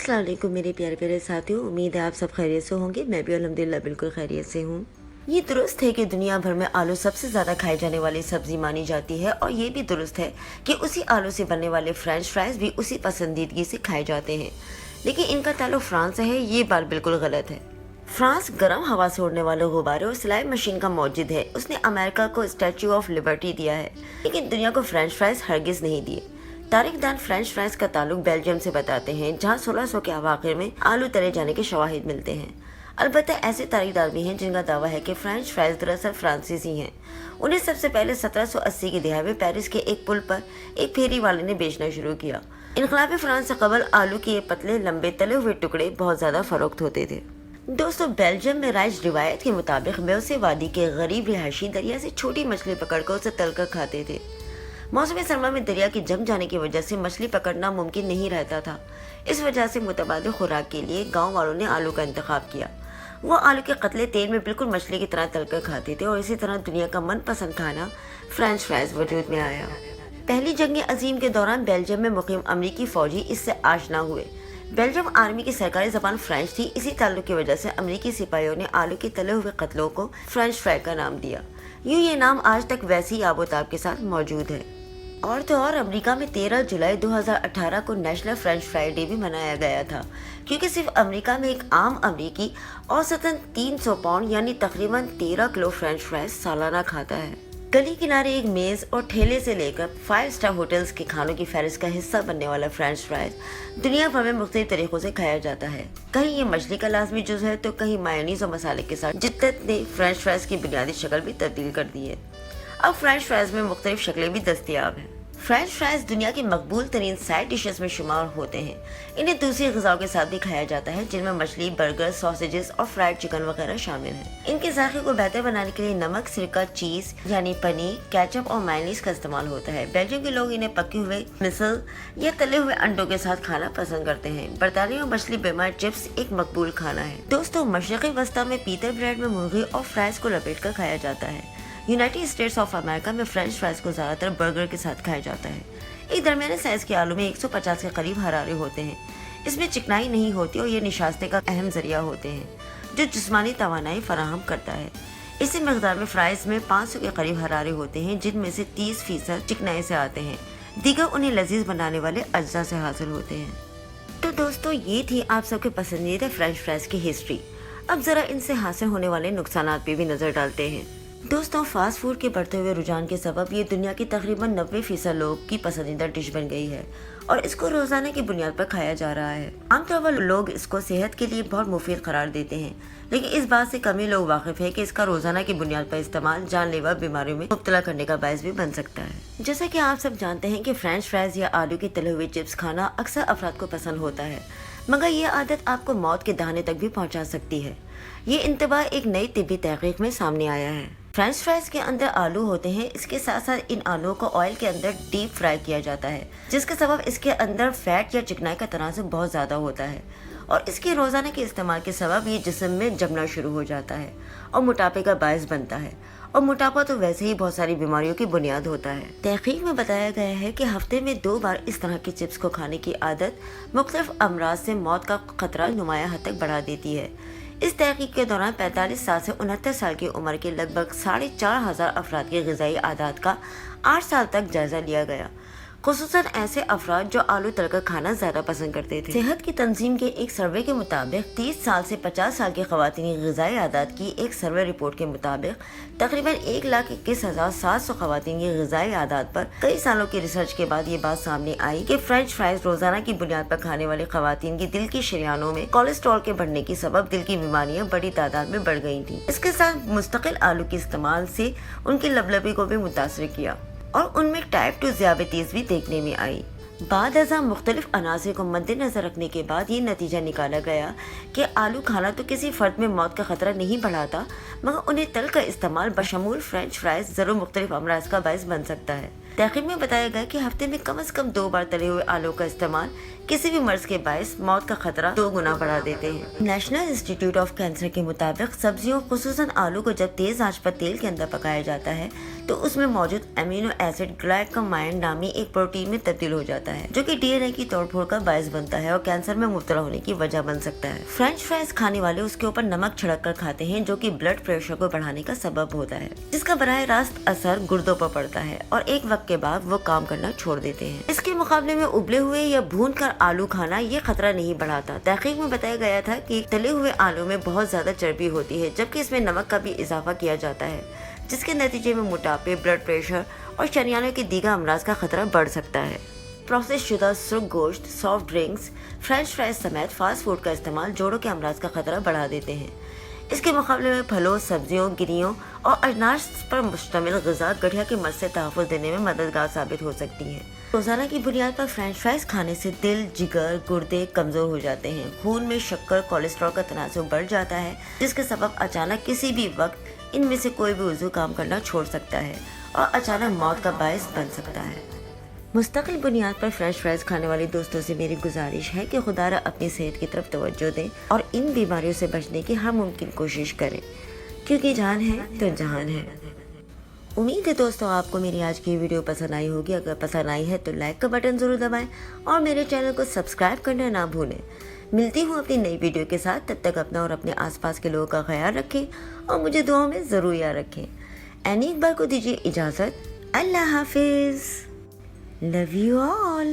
अस्सलाम वालेकुम मेरे प्यारे प्यारे साथियों, उम्मीद है आप सब खैरियत से होंगे। मैं भी अल्हम्दुलिल्लाह बिल्कुल खैरियत से हूँ। ये दुरुस्त है कि दुनिया भर में आलू सबसे ज़्यादा खाई जाने वाली सब्जी मानी जाती है, और ये भी दुरुस्त है कि उसी आलू से बनने वाले फ्रेंच फ्राइज भी उसी पसंदीदगी से खाए जाते हैं। लेकिन इनका ताल्लुक फ्रांस से है, ये बात बिल्कुल गलत है। फ्रांस गर्म हवा से उड़ने वाले गुब्बारे और सिलाई मशीन का मौजूद है। उसने अमेरिका को स्टैच्यू ऑफ लिबर्टी दिया है, लेकिन दुनिया को फ्रेंच फ्राइज हरगिज नहीं दिए। तारीखदान फ्रेंच फ्राइज का ताल्लुक बेल्जियम से बताते हैं, जहां 1600 के अवाखिर में आलू तले जाने के शवाहिद मिलते हैं। अलबत्ता ऐसे तारीखदार भी हैं जिनका दावा है कि फ्रेंच फ्राइज दरअसल फ्रांसीसी हैं। उन्हें सबसे पहले 1780 की दिहाई में पेरिस के एक पुल पर एक फेरी वाले ने बेचना शुरू किया। इनकलाबी फ्रांस से कबल आलू के ये पतले लंबे तले हुए टुकड़े बहुत ज्यादा फरोख्त होते थे। दोस्तों, बेल्जियम में राइज रिवायत के मुताबिक मेओसे वादी के गरीब रिहायशी दरिया से छोटी मछली पकड़कर उसे तलकर खाते थे। मौसम सरमा में दरिया की जम जाने की वजह से मछली पकड़ना मुमकिन नहीं रहता था। इस वजह से मुतबादिल खुराक के लिए गांव वालों ने आलू का इंतखाब किया। वो आलू के कतले तेल में बिल्कुल मछली की तरह तलकर खाते थे, और इसी तरह दुनिया का मनपसंद खाना फ्रेंच फ्राइज वजूद में आया। पहली जंग अजीम के दौरान बेल्जियम में मुकीम अमरीकी फौजी इससे आशना हुए। बेल्जियम आर्मी की सरकारी जबान फ्रेंच थी। इसी ताल्लुक की वजह से अमरीकी सिपाहियों ने आलू के तले हुए कतलों को फ्रेंच फ्राई का नाम दिया। यूँ ये नाम आज तक वैसी ही आबोताब के साथ मौजूद है। और तो और अमेरिका में 13 जुलाई 2018 को नेशनल फ्रेंच फ्राई डे भी मनाया गया था, क्योंकि सिर्फ अमेरिका में एक आम अमेरिकी औसतन 300 पाउंड यानी तकरीबन 13 किलो फ्रेंच फ्राइज सालाना खाता है। गली किनारे एक मेज और ठेले से लेकर 5 स्टार होटल्स के खानों की फहरिस्त का हिस्सा बनने वाला फ्रेंच फ्राइज दुनिया भर में मुख्तलिफ तरीकों से खाया जाता है। कहीं ये मछली का लाजमी जुज़ है, तो कहीं मायोनीज और मसाले के साथ जिद्दत ने फ्रेंच फ्राइज की बुनियादी शक्ल भी तब्दील कर दी है। अब फ्रेंच फ्राइज में मुख्तलिफ शक्लें भी दस्तयाब हैं। फ्रेंच फ्राइज दुनिया की मकबूल तरीन साइड डिशेस में शुमार होते हैं। इन्हें दूसरी ग़िज़ाओं के साथ भी खाया जाता है, जिनमें मछली, बर्गर, सॉसेजेस और फ्राइड चिकन वगैरह शामिल हैं। इनके ज़ायक़े को बेहतर बनाने के लिए नमक, सिरका, चीज़ यानी पनीर, केचप और मायोनीज का इस्तेमाल होता है। बेल्जियम के लोग इन्हें पके हुए मिसल या तले हुए अंडों के साथ खाना पसंद करते हैं। बरतानिया में मछली बेमार चिप्स एक मकबूल खाना है। दोस्तों, मशरक़ी वस्ता में पीतल ब्रेड में मुर्गी और फ्राइज को लपेट कर खाया जाता है। यूनाइटेड स्टेट्स ऑफ अमेरिका में फ्रेंच फ्राइज को ज़्यादातर बर्गर के साथ खाया जाता है। एक दरमियाने साइज के आलू में 150 के करीब हरारे होते हैं। इसमें चिकनाई नहीं होती और ये निशास्ते का अहम जरिया होते हैं, जो जिस्मानी तवानाई फराहम करता है। इसी मकदार में फ्राइज में 500 के करीब हरारे होते हैं, जिनमें से 30% चिकनाई से आते हैं। दीगर उन्हें लजीज बनाने वाले अज्जा से हासिल होते हैं। तो दोस्तों, ये थी आप सबके पसंदीदा फ्रेंच फ्राइज की हिस्ट्री। अब ज़रा इनसे हासिल होने वाले नुकसानात पे भी नज़र डालते हैं। दोस्तों, फास्ट फूड के बढ़ते हुए रुझान के सबब ये दुनिया की तकरीबन 90% लोग की पसंदीदा डिश बन गई है, और इसको रोजाना की बुनियाद पर खाया जा रहा है। आमतौर पर लोग इसको सेहत के लिए बहुत मुफीद करार देते हैं, लेकिन इस बात से कम ही लोग वाकिफ है कि इसका रोजाना की बुनियाद पर इस्तेमाल जानलेवा बीमारियों में मुब्तला करने का बायस भी बन सकता है। जैसा कि आप सब जानते हैं कि फ्रेंच फ्राइज या आलू के तले हुए चिप्स खाना अक्सर अफराद को पसंद होता है, मगर ये आदत आपको मौत के दहाने तक भी पहुँचा सकती है। ये इंतबा एक नई तिब्बी तहकीक में सामने आया है। फ्रेंच फ्राइज के अंदर आलू होते हैं। इसके साथ साथ इन आलूओं को ऑयल के अंदर डीप फ्राई किया जाता है, जिसके सबब इसके अंदर फैट या चिकनाई का तनासब बहुत ज़्यादा होता है, और इसके रोज़ाना के इस्तेमाल के सबब ये जिस्म में जमना शुरू हो जाता है और मोटापे का बायस बनता है। और मोटापा तो वैसे ही बहुत सारी बीमारियों की बुनियाद होता है। तहकीक में बताया गया है कि हफ्ते में 2 बार इस तरह के चिप्स को खाने की आदत मुख्तलिफ अमराज से मौत का खतरा नुमाया हद तक बढ़ा देती है। इस तहकीक के दौरान 45 साल से 69 साल की उम्र के लगभग 4500 अफराद के ग़िज़ाई आदात का 8 साल तक जायजा लिया गया, खुसूसन ऐसे अफराद जो आलू तलकर खाना ज़्यादा पसंद करते थे। सेहत की तंजीम के एक सर्वे के मुताबिक 30 साल से 50 साल की ख़वातीन की ग़िज़ाई आदात की एक सर्वे रिपोर्ट के मुताबिक तकरीबन 1,21,700 ख़वातीन की ग़िज़ाई आदात पर कई सालों की रिसर्च के बाद ये बात सामने आई कि फ्रेंच फ्राइज रोज़ाना की बुनियाद पर खाने वाली ख़वातीन की दिल की शरियानों में कोलेस्ट्रॉल के बढ़ने की सबब दिल की बीमारियां बड़ी तादाद में बढ़ गई थी। इसके साथ मुस्तकिल आलू के इस्तेमाल से उनकी लबलबी को भी मुतासर किया, और उनमें टाइप 2 ज़ियाबतीस भी देखने में आई। बाद अज़ां मुख्तलिफ अनासर को मद्देनज़र रखने के बाद ये नतीजा निकाला गया कि आलू खाना तो किसी फर्द में मौत का खतरा नहीं बढ़ाता, मगर उन्हें तल का इस्तेमाल बशमूल फ्रेंच फ्राइज ज़रूर मुख्तलिफ अमराज का बायस बन सकता है। तहकीक में बताया गया कि हफ्ते में कम से कम 2 बार तले हुए आलू का इस्तेमाल किसी भी मर्ज के बायस मौत का खतरा 2 गुना बढ़ा देते हैं। नेशनल इंस्टीट्यूट ऑफ कैंसर के मुताबिक सब्जियों खुसूसन आलू को जब तेज आंच पर तेल के अंदर पकाया जाता है तो उसमें मौजूद अमीनो एसिड ग्लाइकोमाइन नामी एक प्रोटीन में तब्दील हो जाता है, जो कि डीएनए की तोड़फोड़ का बायस बनता है और कैंसर में मुब्तला होने की वजह बन सकता है। फ्रेंच फ्राइज खाने वाले उसके ऊपर नमक छिड़क कर खाते हैं, जो कि ब्लड प्रेशर को बढ़ाने का सबब होता है, जिसका बराह रास्त असर गुर्दों पर पड़ता है और एक वक्त के बाद वो काम करना छोड़ देते हैं। इसके मुकाबले में उबले हुए या भून कर आलू खाना ये खतरा नहीं बढ़ाता। तहकीक में बताया गया था कि तले हुए आलू में बहुत ज्यादा चर्बी होती है, जबकि इसमें नमक का भी इजाफा किया जाता है, जिसके नतीजे में मोटापे, ब्लड प्रेशर और शरियानों के दीगर अमराज का खतरा बढ़ सकता है। प्रोसेस शुदा सुर्ख गोश्त, सॉफ्ट ड्रिंक्स, फ्रेंच फ्राइज समेत फास्ट फूड का इस्तेमाल जोड़ों के अमराज का खतरा बढ़ा देते हैं। इसके मुकाबले में फलों, सब्जियों, गिरियों और अनाज पर मुश्तमिल ग़िज़ा गठिया के मर्ज़ से तहफ़्फ़ुज़ देने में मददगार साबित हो सकती है। रोज़ाना की बुनियाद पर फ्रेंच फ्राइज खाने से दिल, जिगर, गुर्दे कमज़ोर हो जाते हैं। खून में शक्कर, कोलेस्ट्रॉल का तनासुब बढ़ जाता है, जिसके सबब अचानक किसी भी वक्त इनमें से कोई भी उज़्व काम करना छोड़ सकता है और अचानक मौत का बायस बन सकता है। मुस्तकिल बुनियाद पर फ्रेंच फ्राइज खाने वाले दोस्तों से मेरी गुजारिश है कि खुदारा अपनी सेहत की तरफ तवज्जो दें और इन बीमारियों से बचने की हर मुमकिन कोशिश करें, क्योंकि जान है तो जहान है। उम्मीद है दोस्तों आपको मेरी आज की वीडियो पसंद आई होगी। अगर पसंद आई है तो लाइक का बटन ज़रूर दबाएं और मेरे चैनल को सब्सक्राइब करना ना भूलें। मिलती हूँ अपनी नई वीडियो के साथ, तब तक अपना और अपने आसपास के लोगों का ख्याल रखें और मुझे दुआओं में ज़रूर याद रखें। एनी इकबाल को दीजिए इजाज़त। अल्लाह हाफिज़। Love you all.